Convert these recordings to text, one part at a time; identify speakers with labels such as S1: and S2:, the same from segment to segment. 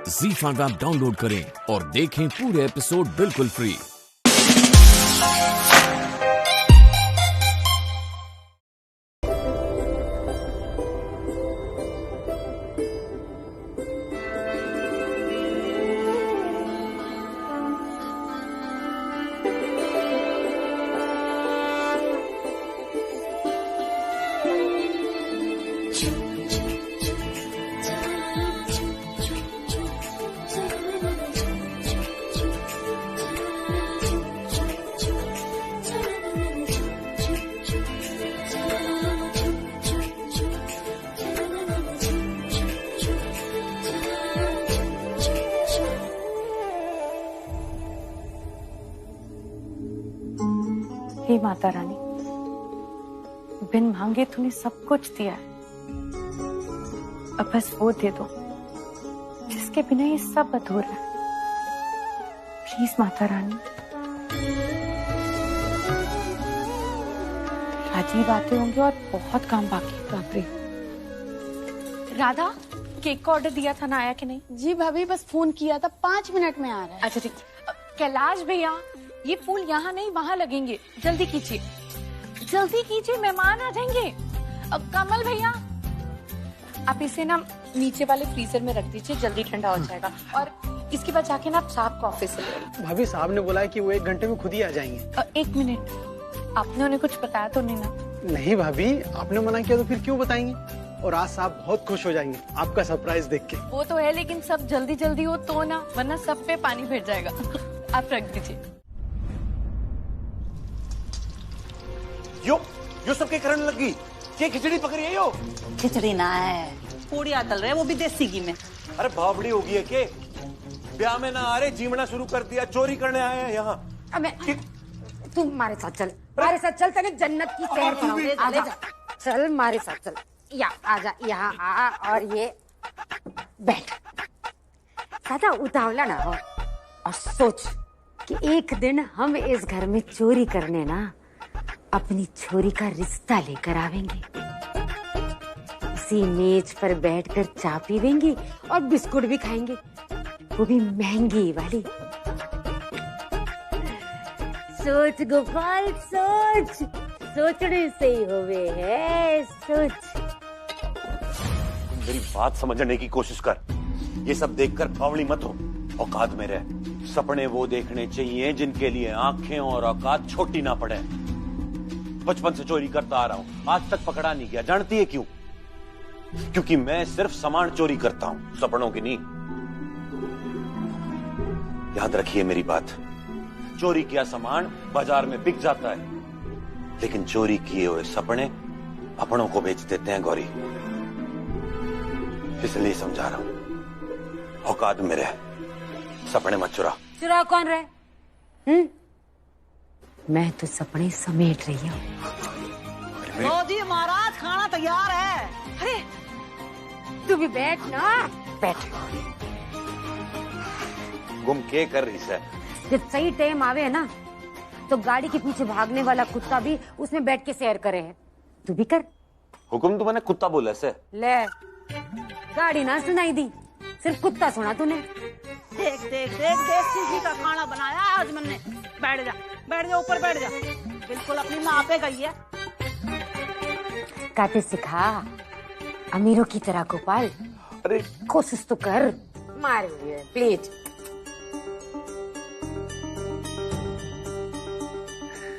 S1: ZEE5 app download करें और देखें पूरे एपिसोड बिल्कुल फ्री।
S2: हे माता रानी, बिन मांगे तूने सब कुछ दिया है, अब बस वो दे दो जिसके बिना ये सब अधूरा है। प्लीज माता रानी। राजीव आते होंगे और बहुत काम बाकी है। बाप रे। राधा, केक का ऑर्डर दिया था ना, आया कि नहीं?
S3: जी भाभी, बस फोन किया था, 5 मिनट में आ रहा है।
S2: अच्छा ठीक। कैलाश भैया, ये फूल यहाँ नहीं वहाँ लगेंगे, जल्दी कीजिए, जल्दी कीजिए, मेहमान आ जाएंगे। कमल भैया, आप इसे ना नीचे वाले फ्रीजर में रख दीजिए, जल्दी ठंडा हो जाएगा। और इसके बाद जाके ना साहब को ऑफिस से ले।
S4: भाभी, साहब ने बोला है कि वो 1 घंटे में खुद ही आ जाएंगे।
S2: 1 मिनट, आपने उन्हें कुछ बताया तो नहीं ना?
S4: नहीं भाभी, आपने मना किया तो फिर क्यों बताएंगे। और आज साहब बहुत खुश हो जाएंगे आपका सरप्राइज देख के।
S2: वो तो है, लेकिन सब जल्दी जल्दी हो तो ना, वरना सब पे पानी फिर जाएगा। आप रख दीजिए।
S5: यो सबके करने लगी। ये खिचड़ी पकड़ी है यो।
S6: खिचड़ी ना है, पूड़ियाँ तल रहे, वो भी देसी घी में।
S5: अरे भावड़ी होगी है के? ब्याह में ना आ रहे, जीवना शुरू कर दिया, चोरी करने आए हैं यहाँ।
S7: तू हमारे साथ चल, हमारे साथ चल, तेरे जन्नत की सैर कराऊं। आजा, चल हमारे साथ चल। या आजा, यहाँ आ और ये बैठ। ज्यादा उतावला ना हो और सोच कि एक दिन हम इस घर में चोरी करने ना अपनी छोरी का रिश्ता लेकर आवेंगे। उसी मेज पर बैठकर चाय पीवेंगे और बिस्कुट भी खाएंगे, वो भी महंगी वाली। सोच गोपाल, सोच, सोचने से ही होवे है, सोच।
S5: मेरी बात समझने की कोशिश कर। ये सब देखकर फावड़ी मत हो, औकात में रह। सपने वो देखने चाहिए जिनके लिए आंखें और औकात छोटी ना पड़े। बचपन से चोरी करता आ रहा हूं, आज तक पकड़ा नहीं गया। जानती है क्यों? क्योंकि मैं सिर्फ सामान चोरी करता हूं, सपनों की नहीं। याद रखिए मेरी बात, चोरी किया सामान बाजार में बिक जाता है, लेकिन चोरी किए हुए सपने अपनों को बेच देते हैं गौरी। इसलिए समझा रहा हूं, औकात में रह, सपने मत चुरा।
S7: चुरा कौन रहे? मैं तो सपने समेट रही हूँ।
S6: मोदी महाराज, खाना तैयार है।
S7: अरे तू भी बैठ ना, बैठ।
S5: गुम के कर रही है?
S7: जब सही टाइम आवे है ना, तो गाड़ी के पीछे भागने वाला कुत्ता भी उसमें बैठ के सैर करे है। तू भी कर।
S5: हुक्म तो मैंने कुत्ता बोला से।
S7: ले, गाड़ी ना सुनाई दी, सिर्फ कुत्ता सुना तूने।
S6: देख देख देख, देसी घी का खाना बनाया आज मैंने। बैठ जा, बैठ जा, ऊपर बैठ जा। बिल्कुल अपनी माँ पे गई है।
S7: काते सिखा, अमीरों की तरह गोपाल।
S5: अरे
S7: कोशिश तो कर। मार प्लीज।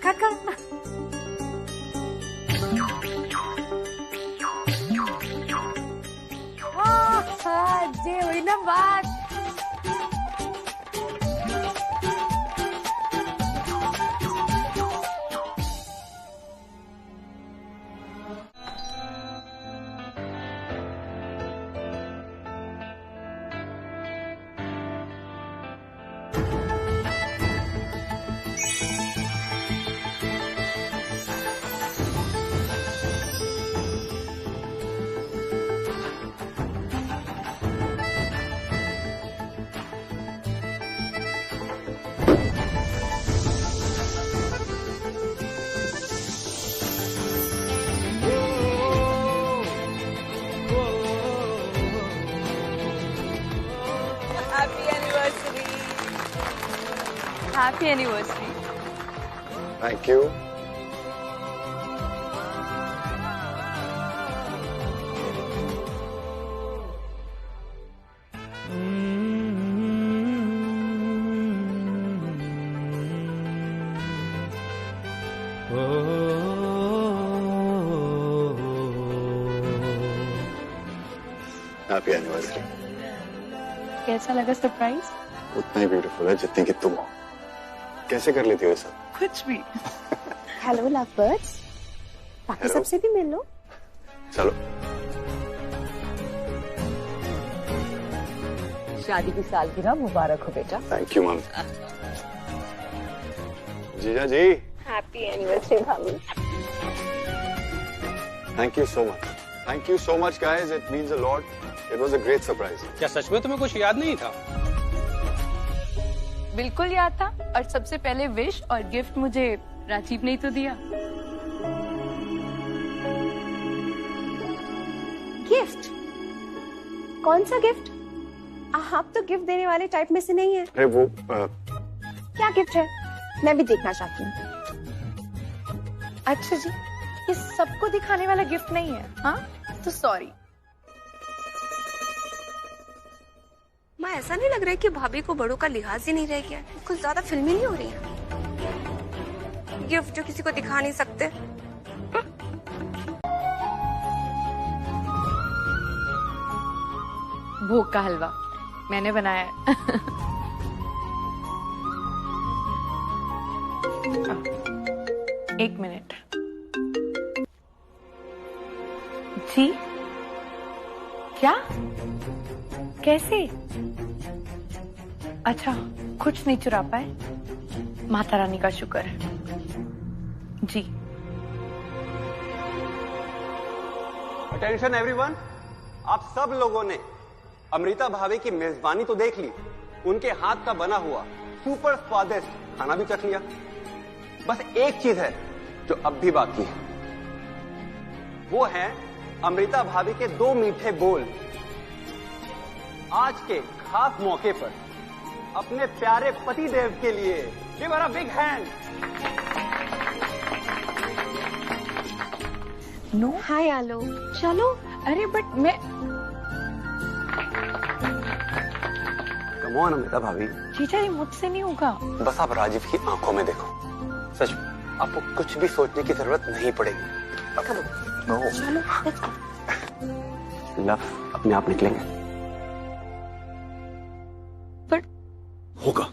S7: काका जे हुई ना बात।
S2: Happy anniversary.
S8: Thank you. Happy anniversary.
S2: कैसा लगा सरप्राइज?
S8: उतना ही ब्यूटीफुल है जितनी कि तुम हो। कैसे कर लेती हो ये सब?
S2: कुछ भी।
S3: हेलो लव बर्ड्स, बाकी सबसे भी मिल लो।
S8: चलो।
S9: शादी की सालगिरह मुबारक हो बेटा।
S8: Thank you mummy. जीजा जी।
S3: हैप्पी एनिवर्सरी भाभी।
S8: Thank you so much. Thank you so much guys, it means a lot. It was a great surprise.
S4: क्या सच में तुम्हें कुछ याद नहीं था?
S2: बिल्कुल याद था, और सबसे पहले विश और गिफ्ट मुझे राजीव ने ही तो दिया।
S3: गिफ्ट? कौन सा गिफ्ट? आप तो गिफ्ट देने वाले टाइप में से नहीं है।
S8: अरे वो
S3: क्या गिफ्ट है? मैं भी देखना चाहती हूँ।
S2: अच्छा जी, ये सबको दिखाने वाला गिफ्ट नहीं है। हाँ तो सॉरी।
S3: माँ, ऐसा नहीं लग रहा है कि भाभी को बड़ों का लिहाज ही नहीं रह गया? कुछ ज्यादा फिल्मी नहीं हो रही है? गिफ्ट जो किसी को दिखा नहीं सकते।
S2: भोग का हलवा मैंने बनाया है। एक मिनट जी। क्या? कैसे? अच्छा, कुछ नहीं चुरा पाए। माता रानी का शुक्र है जी।
S10: अटेंशन एवरीवन, आप सब लोगों ने अमृता भाभी की मेजबानी तो देख ली, उनके हाथ का बना हुआ सुपर स्वादिष्ट खाना भी चख लिया। बस एक चीज है जो अब भी बाकी है, वो है अमृता भाभी के 2 मीठे बोल। आज के खास मौके पर अपने प्यारे पति देव के लिए give her a big hand.
S2: No
S3: hi आलो,
S2: चलो। अरे बट मैं
S10: कम ऑन अमृता भाभी।
S2: जीजा जी, मुझसे नहीं होगा।
S10: बस आप राजीव की आंखों में देखो, सच में आपको कुछ भी सोचने की जरूरत नहीं पड़ेगी।
S3: चलो
S10: लव अपने आप निकलेंगे।
S2: बट
S5: होगा।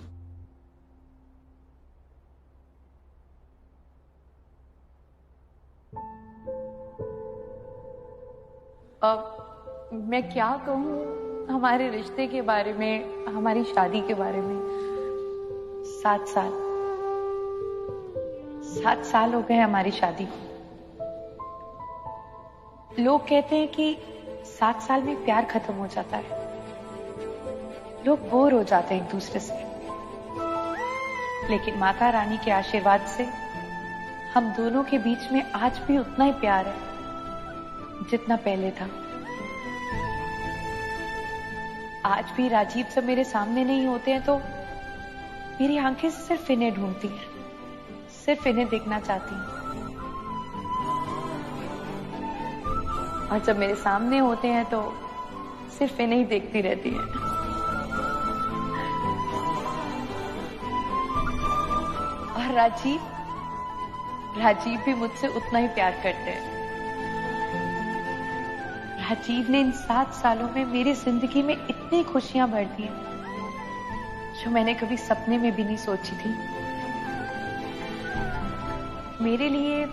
S2: अब मैं क्या कहूँ हमारे रिश्ते के बारे में, हमारी शादी के बारे में। 7 साल हो गए हमारी शादी को। लोग कहते हैं कि 7 साल में प्यार खत्म हो जाता है, लोग बोर हो जाते हैं एक दूसरे से। लेकिन माता रानी के आशीर्वाद से हम दोनों के बीच में आज भी उतना ही प्यार है जितना पहले था। आज भी राजीव जब मेरे सामने नहीं होते हैं तो मेरी आंखें सिर्फ इन्हें ढूंढती हैं, सिर्फ इन्हें देखना चाहती हैं। और जब मेरे सामने होते हैं तो सिर्फ इन्हें ही देखती रहती हैं। और राजीव भी मुझसे उतना ही प्यार करते हैं। राजीव ने इन 7 सालों में मेरी जिंदगी में इतनी खुशियां भर दी हैं जो मैंने कभी सपने में भी नहीं सोची थी। मेरे लिए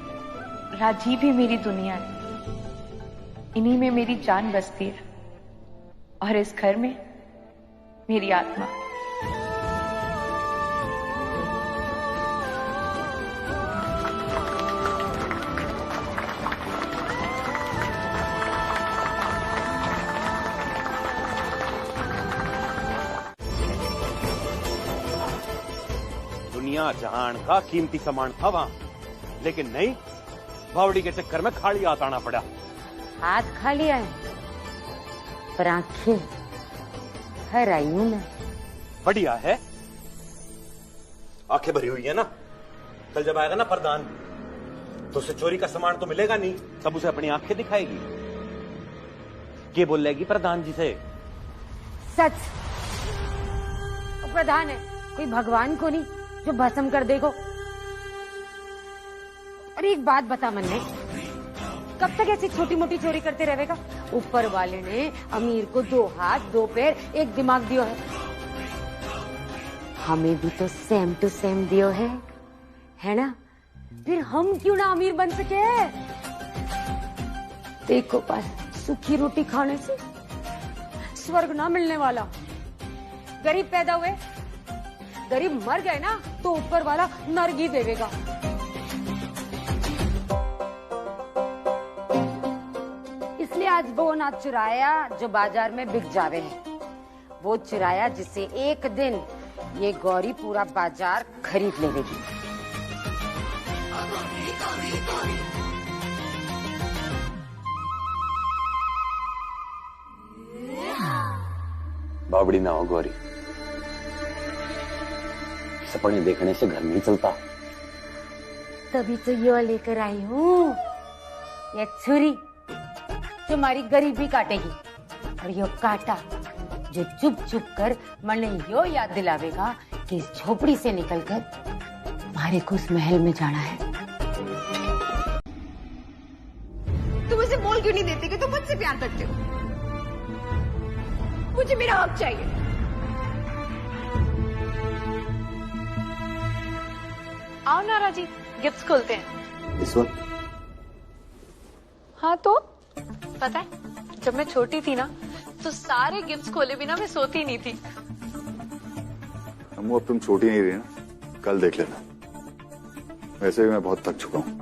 S2: राजीव ही मेरी दुनिया है, इन्हीं में मेरी जान बसती है और इस घर में मेरी आत्मा।
S5: दुनिया जहान का कीमती सामान था वहां, लेकिन नहीं, बावड़ी के चक्कर में खाली हाथ आना पड़ा।
S7: हाथ खाली आए पर आंखें हर आई हूं मैं।
S5: बढ़िया है। आंखें भरी हुई है ना। कल जब आएगा ना प्रधान तो उसे चोरी का सामान तो मिलेगा नहीं, तब उसे अपनी आंखें दिखाएगी। ये बोलेगी प्रधान जी से।
S7: सच प्रधान है, कोई भगवान को नहीं जो भस्म कर देगो। अरे एक बात बता मन में, कब तक ऐसी छोटी मोटी चोरी करते रहेगा? ऊपर वाले ने अमीर को 2 हाथ 2 पैर 1 दिमाग दियो है, हमें भी तो सेम टू सेम दियो है ना? फिर हम क्यों ना अमीर बन सके? देखो पाल, सूखी रोटी खाने से स्वर्ग ना मिलने वाला। गरीब पैदा हुए, गरीब मर गए ना तो ऊपर वाला नर्क ही देवेगा। इसलिए आज वो ना चुराया जो बाजार में बिक जावे है, वो चुराया जिससे एक दिन ये गौरी पूरा बाजार खरीद लेगी।
S5: बावड़ी ना हो गौरी, सपने देखने से घर नहीं चलता।
S7: तभी तो ये लेकर आई हूँ, ये छुरी जो हमारी गरीबी काटेगी, और ये काटा जो चुप चुप कर मन यो याद दिलावेगा कि इस झोपड़ी से निकलकर हमारे को उस महल में जाना है।
S3: तुम उसे बोल क्यों नहीं देते कि तुम मुझसे प्यार करते हो? मुझे मेरा हक चाहिए।
S2: आओ ना राजी, गिफ्ट्स खोलते हैं।
S8: इस वक्त?
S2: हाँ तो पता है, जब मैं छोटी थी ना तो सारे गिफ्ट्स खोले बिना मैं सोती नहीं थी।
S8: अम्मू अब तुम छोटी नहीं रही ना, कल देख लेना। वैसे भी मैं बहुत थक चुका हूँ।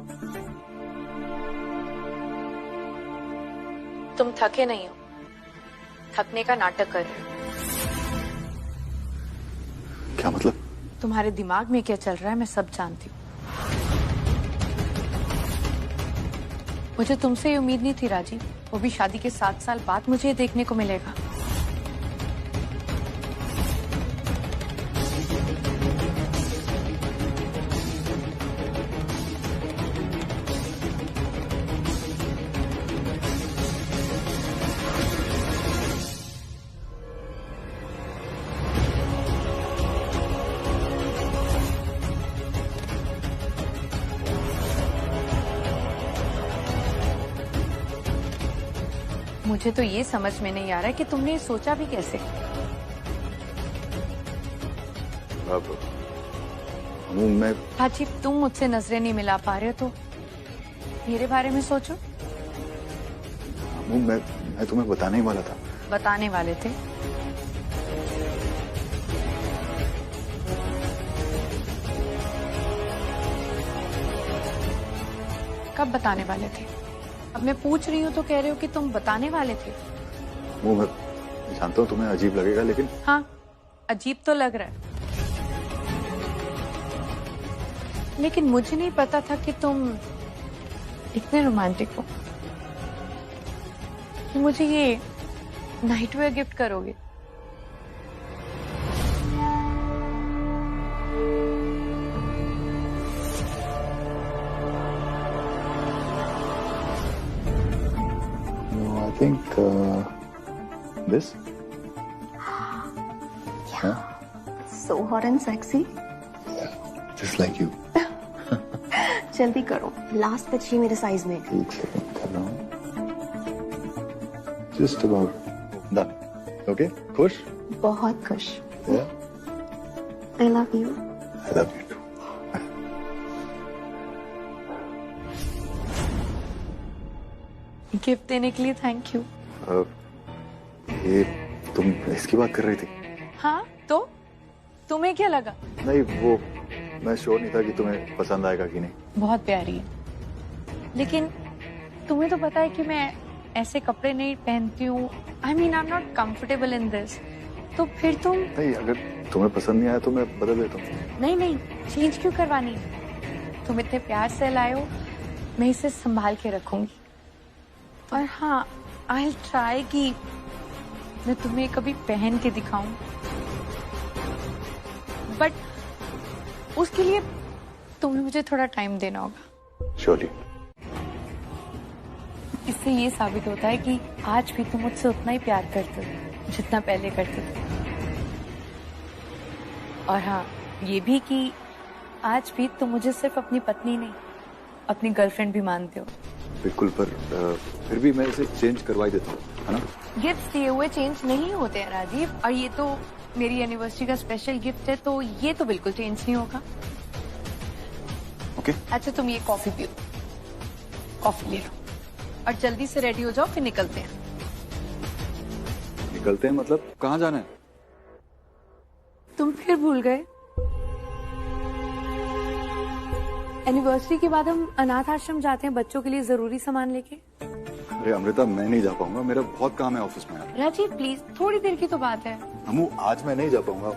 S2: तुम थके नहीं हो, थकने का नाटक कर रहे हो।
S8: क्या मतलब?
S2: तुम्हारे दिमाग में क्या चल रहा है मैं सब जानती हूँ। मुझे तुमसे ये उम्मीद नहीं थी राजी, वो भी शादी के 7 साल बाद मुझे देखने को मिलेगा। मुझे तो ये समझ में नहीं आ रहा है कि तुमने ये सोचा भी कैसे।
S8: अब मैं
S2: हाजी, तुम मुझसे नजरें नहीं मिला पा रहे हो तो मेरे बारे में सोचो।
S8: मैं तुम्हें बताने ही वाला था।
S2: बताने वाले थे? कब बताने वाले थे? अब मैं पूछ रही हूँ तो कह रहे हो कि तुम बताने वाले थे।
S8: वो मैं जानता हूँ तुम्हें अजीब लगेगा, लेकिन
S2: हाँ, अजीब तो लग रहा है, लेकिन मुझे नहीं पता था कि तुम इतने रोमांटिक हो कि मुझे ये नाइटवेयर गिफ्ट करोगे।
S8: I think this. Yeah.
S3: So hot and sexy.
S8: Yeah, just like you.
S3: जल्दी करो, लास्ट तक ही मेरे साइज में।
S8: एक सेकंड कर रहा हूँ। Just about done. Okay? खुश?
S3: बहुत खुश।
S8: Yeah.
S3: I love you.
S8: I love you too.
S2: Gift देने के लिए थैंक यू।
S8: ये तुम इसकी बात कर रही थी?
S2: हाँ तो तुम्हें क्या लगा?
S8: नहीं, वो मैं श्योर नहीं था कि तुम्हें पसंद आएगा कि नहीं।
S2: बहुत प्यारी है, लेकिन तुम्हें तो पता है कि मैं ऐसे कपड़े नहीं पहनती हूँ। I mean I am not comfortable in this. तो फिर तुम
S8: नहीं, अगर तुम्हें पसंद नहीं आया तो मैं बदल देता हूँ।
S2: नहीं नहीं, चेंज क्यों करवानी है? तुम इतने प्यार से लाए हो, मैं इसे संभाल के रखूंगी। और हाँ, आई ट्राई कि मैं तुम्हें कभी पहन के दिखाऊं, बट उसके लिए तुम्हें मुझे थोड़ा टाइम देना होगा।
S8: श्योरली।
S2: इससे ये साबित होता है कि आज भी तुम मुझसे उतना ही प्यार करते हो जितना पहले करते थे। और हाँ, ये भी कि आज भी तुम मुझे सिर्फ अपनी पत्नी नहीं, अपनी गर्लफ्रेंड भी मानते हो।
S8: बिल्कुल, पर फिर भी मैं इसे चेंज करवा देता हूँ, है ना?
S2: गिफ्ट दिए हुए चेंज नहीं होते हैं राजीव, और ये तो मेरी एनिवर्सरी का स्पेशल गिफ्ट है, तो ये तो बिल्कुल चेंज नहीं होगा।
S8: ओके।
S2: अच्छा, तुम ये कॉफी पियो, कॉफी ले लो और जल्दी से रेडी हो जाओ, फिर निकलते हैं।
S8: निकलते हैं मतलब कहाँ जाना है?
S2: तुम फिर भूल गए। एनिवर्सरी के बाद हम अनाथ आश्रम जाते हैं बच्चों के लिए जरूरी सामान लेके।
S8: अरे अमृता, मैं नहीं जा पाऊंगा, मेरा बहुत काम है ऑफिस में।
S2: राजीव प्लीज, थोड़ी देर की तो बात है।
S8: अमू, आज मैं नहीं जा पाऊंगा,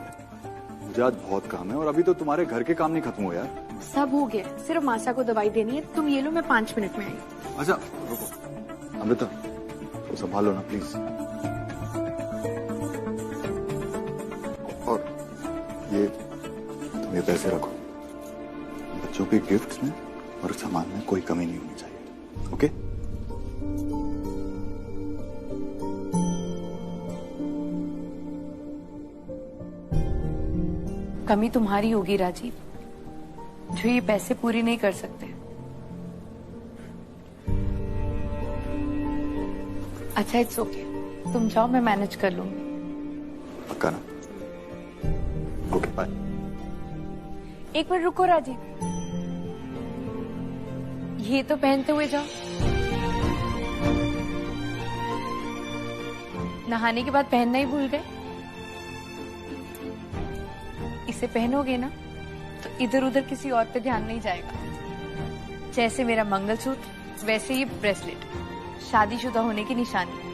S8: मुझे आज बहुत काम है, और अभी तो तुम्हारे घर के काम नहीं खत्म हुए यार।
S2: सब हो गया, सिर्फ मासा को दवाई देनी है। तुम ये लो, मैं 5 मिनट में आई।
S8: अच्छा रुको अमृता, तो संभालो ना प्लीज। और ये तुम ये पैसे रखो, बच्चों के गिफ्ट्स में और सामान में कोई कमी नहीं होनी चाहिए। ओके?
S2: कमी तुम्हारी होगी राजीव, जो ये पैसे पूरी नहीं कर सकते। अच्छा, इट्स ओके, तुम जाओ, मैं मैनेज कर लूंगी।
S8: पक्का ना? Okay, bye.
S2: एक मिनट रुको राजीव, ये तो पहनते हुए जाओ। नहाने के बाद पहनना ही भूल गए। इसे पहनोगे ना तो इधर उधर किसी और पे ध्यान नहीं जाएगा। जैसे मेरा मंगलसूत्र, वैसे ये ब्रेसलेट, शादीशुदा होने की निशानी।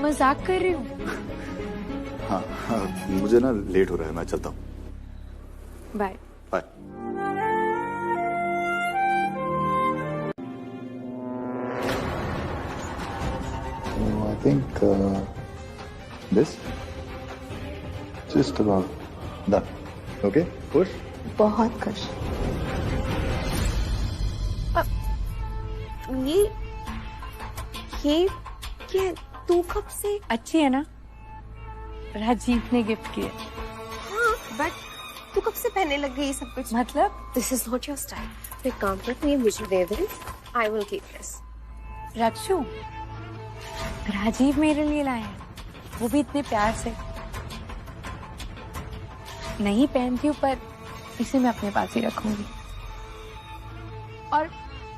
S2: मजाक कर रही हूँ।
S8: हाँ, मुझे ना लेट हो रहा है, मैं चलता हूँ।
S2: Bye
S8: bye. I think this just about done. Okay? खुश?
S3: बहुत खुश। ये क्या, तू कब से?
S2: अच्छी है ना? राजीव ने गिफ्ट किया।
S3: हाँ, बट तू कब से पहनने लग गई ये सब कुछ?
S2: मतलब
S3: this is not your style. एक काम कर, ये मुझे दे दे, I will keep this.
S2: Rakshu, Rajeev मेरे लिए लाए हैं, वो भी इतने प्यार से। नहीं पहनती हूँ, पर इसे मैं अपने पास ही रखूंगी। और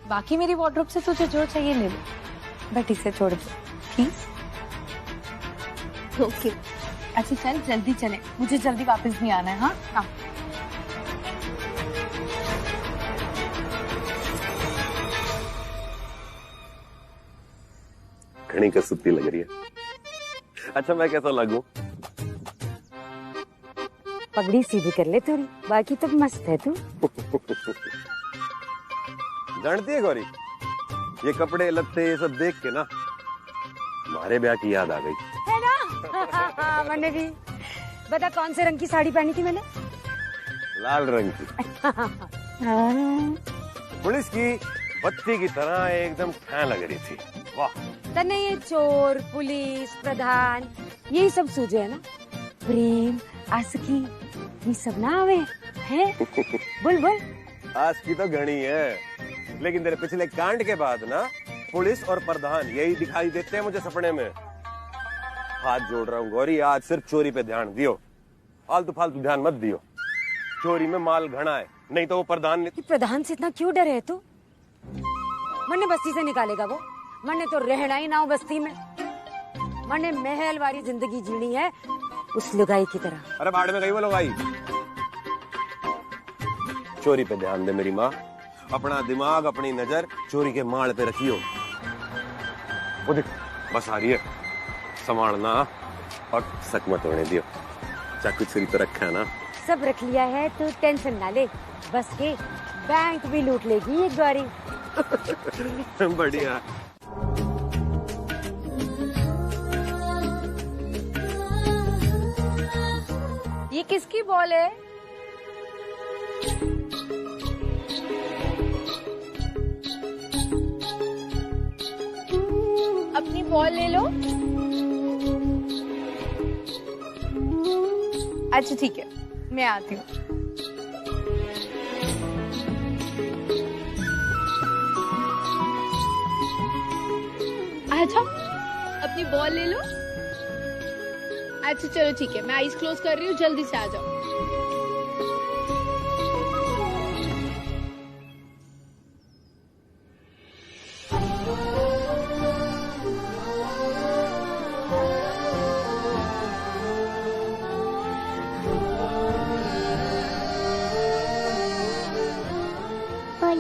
S2: बाकी मेरी वार्डरोब से तुझे जो चाहिए ले लो, बट इसे छोड़ दो प्लीज।
S3: ओके।
S2: अच्छा चल, जल्दी चले, मुझे जल्दी वापस नहीं आना है। हाँ हाँ।
S5: घनी कसुत्ती लग रही है। अच्छा, मैं कैसा लगूं?
S7: पगड़ी सीधी कर ले थोड़ी, बाकी तो मस्त है तू।
S5: जानती है गौरी, ये कपड़े लत्ते ये सब देख के ना हमारे ब्याह की याद आ गई।
S7: है ना? मैंने भी। बता कौन से रंग की साड़ी पहनी थी मैंने?
S5: लाल रंग की। पुलिस की बत्ती की तरह एकदम ठैं लग रही थी। वाह।
S7: तने ये चोर, पुलिस, प्रधान, यही सब सूझे है ना? प्रेम, आशिकी, ये सब ना आवे हैं? बोल बोल।
S5: आशिकी तो घनी है, लेकिन तेरे पिछले कांड के बाद ना पुलिस और प्रधान यही दिखाई देते हैं मुझे सपने में। हाथ जोड़ रहा हूँ गौरी, आज सिर्फ चोरी पे ध्यान दियो, आलतू फालतू ध्यान मत दियो। चोरी में माल घना है, नहीं तो वो प्रधान
S7: प्रधान से इतना क्यों डरे है तू? मन्ने बस्ती से निकालेगा वो? मन्ने तो रहना ही ना हो बस्ती में। मन्ने महल वाली जिंदगी जीनी है उस लुगाई की तरह।
S5: अरे भाड़ में गई वो लुगाई। चोरी पे ध्यान दे मेरी माँ, अपना दिमाग अपनी नजर चोरी के माल पे रखियो। वो देख बस आ रही है, संभालना और शक मत होने दियो। चाकू छुरी तो रखा है ना?
S7: सब रख लिया है, तू टेंशन ना ले। बस के बैंक भी लूट लेगी ये गौरी।
S5: बढ़िया।
S2: ये किसकी बॉल है? अपनी बॉल ले लो। अच्छा ठीक है, मैं आती हूँ। अच्छा अपनी बॉल ले लो। अच्छा चलो ठीक है, मैं आईज क्लोज कर रही हूँ, जल्दी से आ जाओ।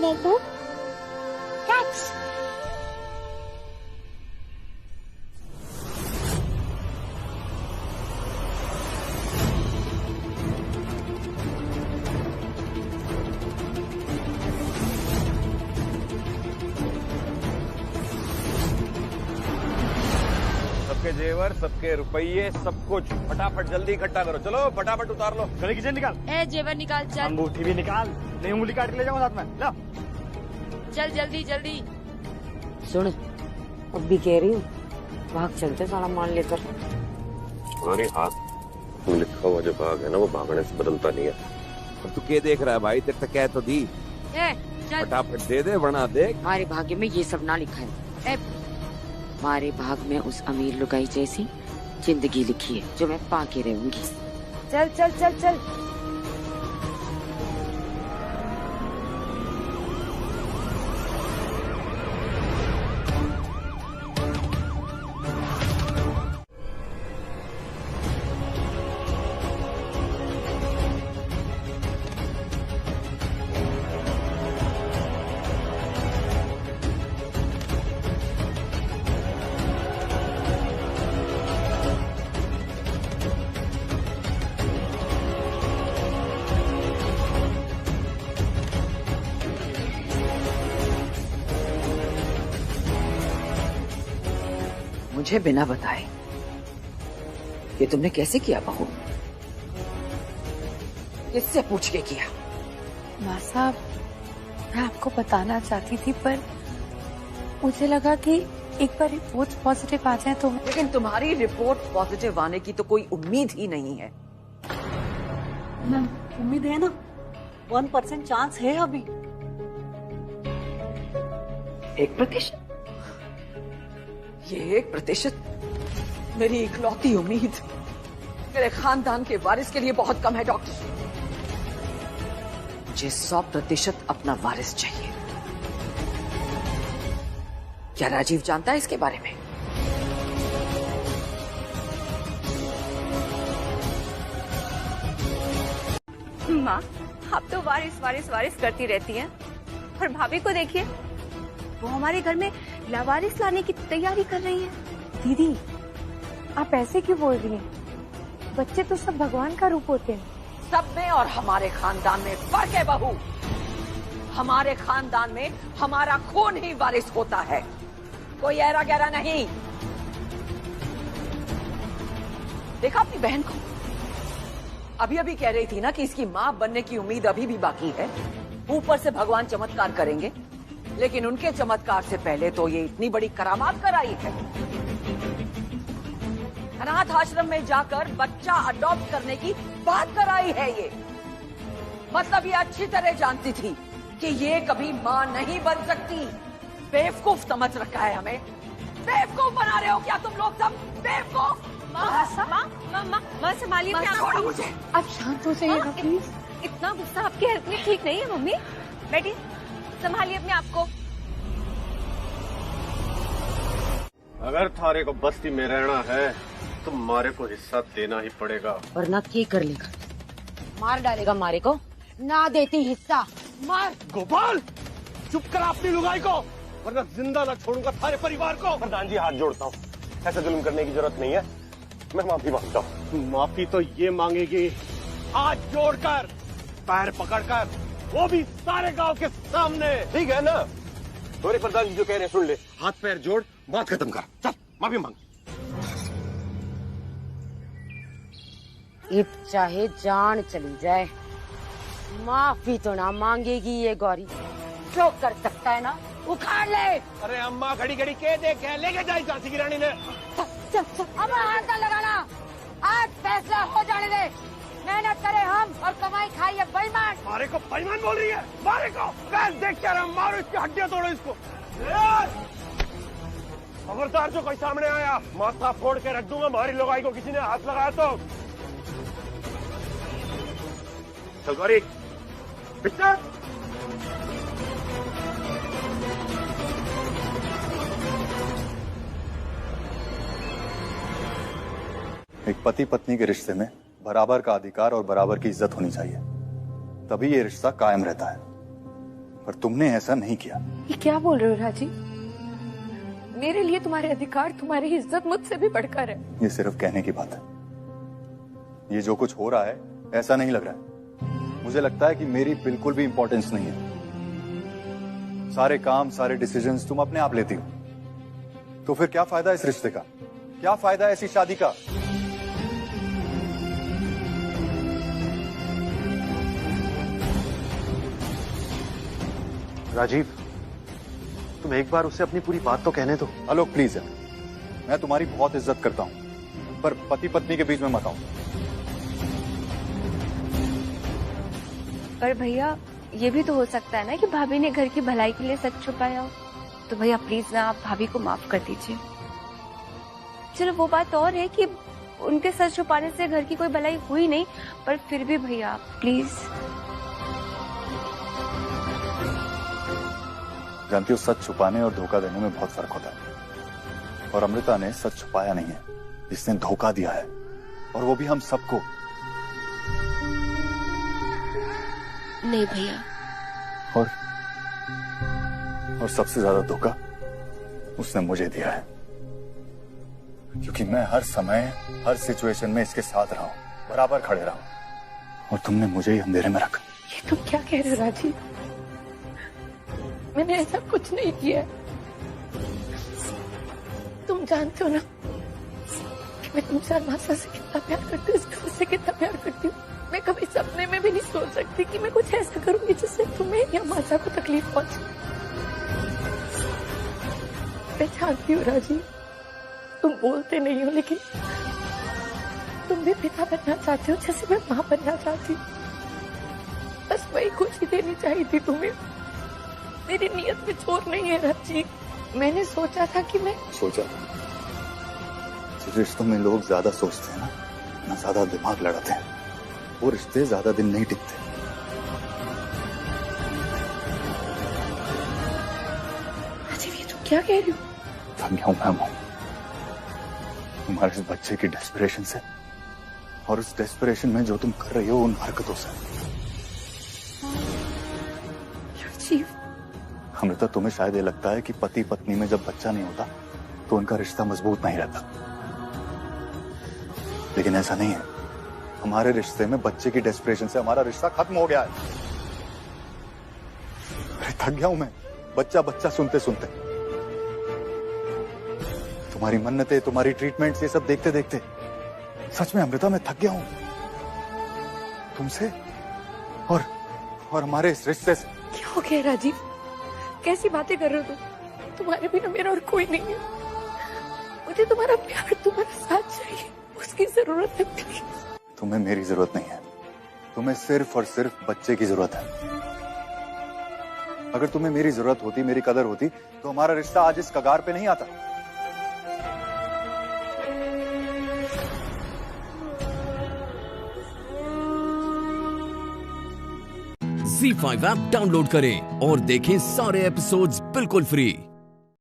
S11: Lego cats.
S5: सबके जेवर, सबके रुपये, सब कुछ फटाफट जल्दी इकट्ठा करो। चलो फटाफट उतार लो।
S4: गले की चेन निकाल।
S7: ए जेवर निकाल चल।
S4: अंगूठी भी निकाल, नहीं उंगली काट के ले जाऊंगा साथ में। लो
S7: चल जल्दी जल्दी।
S9: सुन, अब भी कह रही हूँ, भाग चलते सारा मान लेकर।
S5: तुम्हारी हाथ में लिखा हुआ जो भाग है ना, वो भागने से बदलता नहीं है। और तू क्या देख रहा है भाई? तेरे तक कह तो दी।
S7: चल
S5: फटाफट दे दे, वरना देख।
S9: हमारे भाग्य में ये सब ना लिखा है। हमारे भाग में उस अमीर लुगाई जैसी जिंदगी लिखी है जो मैं पाके रहूंगी। चल चल चल चल।
S12: मुझे बिना बताए ये तुमने कैसे किया बहू? किससे पूछ के किया?
S2: माँ साहब, मैं आपको बताना चाहती थी पर मुझे लगा कि एक बार रिपोर्ट पॉजिटिव आ जाए तो।
S12: लेकिन तुम्हारी रिपोर्ट पॉजिटिव आने की तो कोई उम्मीद ही नहीं है।
S6: मैम उम्मीद है ना, 1% चांस है अभी।
S12: 1%? ये 1% मेरी इकलौती उम्मीद मेरे खानदान के वारिस के लिए बहुत कम है डॉक्टर। मुझे 100% अपना वारिस चाहिए। क्या राजीव जानता है इसके बारे में?
S3: माँ, आप तो वारिस वारिस वारिस करती रहती हैं, और भाभी को देखिए, वो हमारे घर में लावारिस लाने की तैयारी कर रही हैं।
S2: दीदी आप ऐसे क्यों बोल रही हैं? बच्चे तो सब भगवान का रूप होते हैं।
S12: सब में और हमारे खानदान में फर्क है बहू। हमारे खानदान में हमारा खून ही वारिस होता है, कोई ऐरा गहरा नहीं। देखा अपनी बहन को, अभी अभी कह रही थी ना कि इसकी माँ बनने की उम्मीद अभी भी बाकी है। ऊपर से भगवान चमत्कार करेंगे, लेकिन उनके चमत्कार से पहले तो ये इतनी बड़ी करामात कराई है। अनाथ आश्रम में जाकर बच्चा अडॉप्ट करने की बात कराई है ये। मतलब ये अच्छी तरह जानती थी कि ये कभी माँ नहीं बन सकती। बेवकूफ समझ रखा है हमें। बेवकूफ बना रहे हो क्या तुम लोग सब? बेवकूफ।
S3: माँ संभालिए अपने आप को।
S12: मुझे
S2: आप शांत हो जाइए प्लीज।
S3: इतना गुस्सा आपके हेल्थ में ठीक नहीं है मम्मी। बेटी संभालिए अपने आप को।
S10: अगर थारे को बस्ती में रहना है तो मारे को हिस्सा देना ही पड़ेगा।
S9: वरना क्या कर लेगा? मार डालेगा मारे को। ना देती हिस्सा मार।
S10: गोपाल चुप कर अपनी लुगाई को, वरना जिंदा न छोड़ूंगा थारे परिवार को। प्रधान जी हाथ जोड़ता हूँ, ऐसे जुल्म करने की जरूरत नहीं है, मैं माफी मांगता हूँ। माफी तो ये मांगेगी हाथ जोड़कर, पैर पकड़कर, वो भी सारे गांव के सामने। ठीक है ना? तुम्हारे प्रधान जी जो कह रहे हैं सुन ले। हाथ पैर जोड़, बात खत्म कर, चल माफी मांग।
S7: इब चाहे जान चली जाए, माफी तो ना मांगेगी ये गौरी। जो कर सकता है ना उखाड़ ले।
S13: अरे अम्मा घड़ी घड़ी के देखे लेके जाए झांसी की रानी ने।
S7: अब हाथ ना लगाना, आज फैसला हो जाने दे। मेहनत करे हम और कमाई खाइए बेईमान।
S13: मारे को बेईमान बोल रही है, मारे को। देख क्या रहा, मारो इसकी हड्डियां तोड़ो इसको। खबरदार जो कोई सामने आया माथा फोड़ के रख दूंगा। हमारी लोगाई को किसी ने हाथ लगाया तो। चल गौरी पिक्चर।
S8: एक पति पत्नी के रिश्ते में बराबर का अधिकार और बराबर की इज्जत होनी चाहिए, तभी ये रिश्ता कायम रहता है। पर तुमने ऐसा नहीं किया।
S2: ये क्या बोल रहे हो राजी? मेरे लिए तुम्हारे अधिकार, तुम्हारी इज्जत मुझसे भी बढ़कर है।
S8: ये सिर्फ कहने की बात है। ये जो कुछ हो रहा है ऐसा नहीं लग रहा है। मुझे लगता है कि मेरी बिल्कुल भी इंपॉर्टेंस नहीं है। सारे काम, सारे डिसीजंस तुम अपने आप लेती हो, तो फिर क्या फायदा इस रिश्ते का? क्या फायदा ऐसी शादी का?
S4: राजीव, तुम एक बार उससे अपनी पूरी बात तो कहने दो।
S8: आलोक प्लीज यार, मैं तुम्हारी बहुत इज्जत करता हूं, पर पति पत्नी के बीच में मत आओ।
S3: पर भैया ये भी तो हो सकता है ना कि भाभी ने घर की भलाई के लिए सच छुपाया हो। तो भैया प्लीज ना, आप भाभी को माफ कर दीजिए। चलो वो बात और है कि उनके सच छुपाने से घर की कोई भलाई हुई नहीं, पर फिर भी भैया प्लीज।
S8: जानती हो, सच छुपाने और धोखा देने में बहुत फर्क होता है। और अमृता ने सच छुपाया नहीं है, इसने धोखा दिया है, और वो भी हम सबको।
S3: नहीं भैया।
S8: और सबसे ज्यादा धोखा उसने मुझे दिया है, क्योंकि मैं हर समय हर सिचुएशन में इसके साथ रहा हूं, बराबर खड़े रहा हूं, और तुमने मुझे ही अंधेरे में रखा।
S2: ये तुम क्या कह रहे हो राजीव? मैंने ऐसा कुछ नहीं किया। तुम जानते हो ना कि मैं तुमसे और मासा से कितना प्यार करती हूँ, इस घर से कितना प्यार करती हूँ। मैं कभी सपने में भी नहीं सोच सकती कि मैं कुछ ऐसा करूंगी जिससे तुम्हें या मासा को तकलीफ पहुंचे। मैं जानती हूँ राजीव, तुम बोलते नहीं हो, लेकिन तुम भी पिता बनना चाहते हो जैसे मैं माँ बनना चाहती हूँ। बस वही खुशी देनी चाहिए थी तुम्हें। मेरी नीयत में चोर नहीं है राजीव। मैंने सोचा था कि मैं
S8: सोचा। रिश्तों में लोग ज्यादा सोचते हैं ना ज्यादा दिमाग लड़ाते हैं, वो रिश्ते ज्यादा दिन नहीं टिकते।
S2: राजीव ये तुम क्या कह रही हो?
S8: थक गया हूं मैं तुम्हारे इस बच्चे की डेस्परेशन से, और उस डेस्परेशन में जो तुम कर रही हो उन हरकतों से।
S2: राजीव,
S8: अमृता, तुम्हें शायद ये लगता है कि पति पत्नी में जब बच्चा नहीं होता तो उनका रिश्ता मजबूत नहीं रहता, लेकिन ऐसा नहीं है। हमारे रिश्ते में बच्चे की डेस्परेशन से हमारा रिश्ता खत्म हो गया है। अरे थक गया हूं मैं बच्चा बच्चा सुनते सुनते। तुम्हारी मन्नतें, तुम्हारी ट्रीटमेंट्स, ये सब देखते देखते सच में अमृता मैं थक गया हूं तुमसे और हमारे इस रिश्ते से।
S2: क्या हो गया राजीव? कैसी बातें कर रहे हो तुम? तुम्हारे बिना मेरा और कोई नहीं है। मुझे तुम्हारा प्यार, तुम्हारा साथ चाहिए, उसकी जरूरत है। प्लीज।
S8: तुम्हें मेरी जरूरत नहीं है, तुम्हें सिर्फ और सिर्फ बच्चे की जरूरत है। अगर तुम्हें मेरी जरूरत होती, मेरी कदर होती, तो हमारा रिश्ता आज इस कगार पे नहीं आता।
S1: ZEE5 ऐप डाउनलोड करें और देखें सारे एपिसोड्स बिल्कुल फ्री।